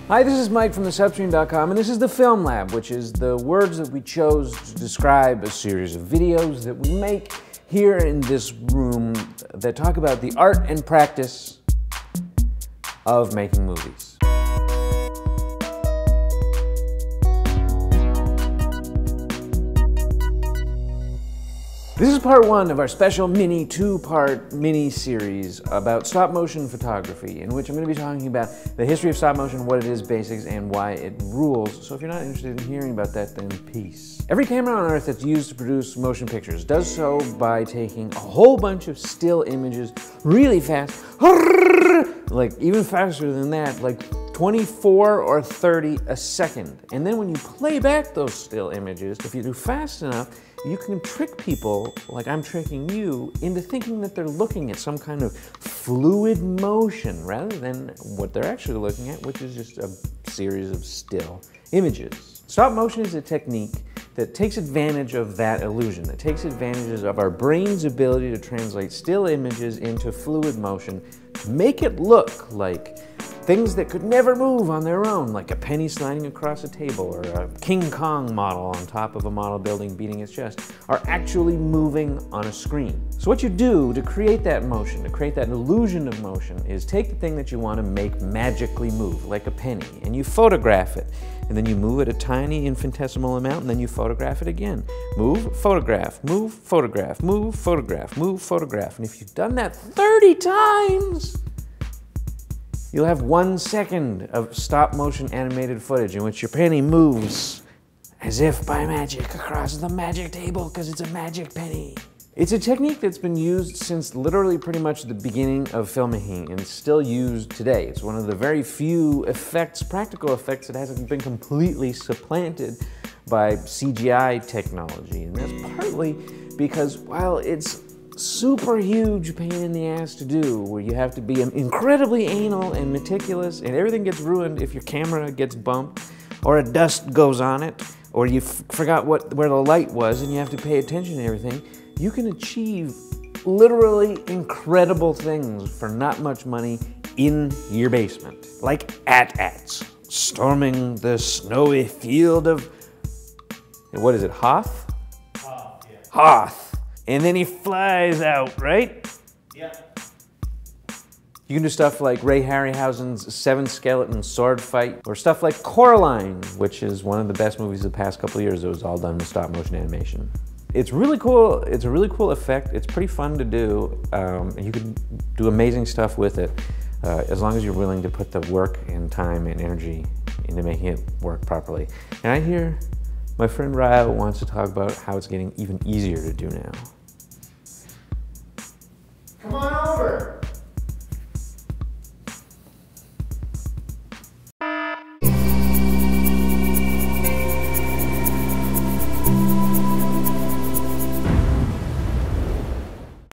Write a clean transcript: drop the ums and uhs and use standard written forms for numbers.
Hi, this is Mike from thesubstream.com, and this is the Film Lab, which is the words that we chose to describe a series of videos that we make here in this room that talk about the art and practice of making movies. This is part one of our special two-part mini-series about stop-motion photography, in which I'm going to be talking about the history of stop-motion, what it is, basics, and why it rules. So if you're not interested in hearing about that, then peace. Every camera on Earth that's used to produce motion pictures does so by taking a whole bunch of still images really fast, like even faster than that, like 24 or 30 a second. And then when you play back those still images, if you do fast enough, you can trick people, like I'm tricking you, into thinking that they're looking at some kind of fluid motion rather than what they're actually looking at, which is just a series of still images. Stop motion is a technique that takes advantage of that illusion, that takes advantage of our brain's ability to translate still images into fluid motion, to make it look like things that could never move on their own, like a penny sliding across a table or a King Kong model on top of a model building beating its chest, are actually moving on a screen. So what you do to create that motion, to create that illusion of motion, is take the thing that you want to make magically move, like a penny, and you photograph it. And then you move it a tiny infinitesimal amount, and then you photograph it again. Move, photograph, move, photograph, move, photograph, move, photograph. And if you've done that 30 times, you'll have 1 second of stop-motion animated footage in which your penny moves as if by magic across the magic table because it's a magic penny. It's a technique that's been used since literally pretty much the beginning of filmmaking and still used today. It's one of the very few effects, practical effects, that hasn't been completely supplanted by CGI technology. And that's partly because while it's super huge pain in the ass to do, where you have to be incredibly anal and meticulous, and everything gets ruined if your camera gets bumped, or a dust goes on it, or you forgot where the light was and you have to pay attention to everything, you can achieve literally incredible things for not much money in your basement. Like AT-ATs storming the snowy field of, what is it, Hoth? Hoth, yeah. Hoth. And then he flies out, right? Yeah. You can do stuff like Ray Harryhausen's 7-skeleton sword fight, or stuff like Coraline, which is one of the best movies of the past couple of years that was all done with stop-motion animation. It's really cool. It's a really cool effect. It's pretty fun to do. And you can do amazing stuff with it as long as you're willing to put the work and time and energy into making it work properly. And I hear my friend Ryle wants to talk about how it's getting even easier to do now.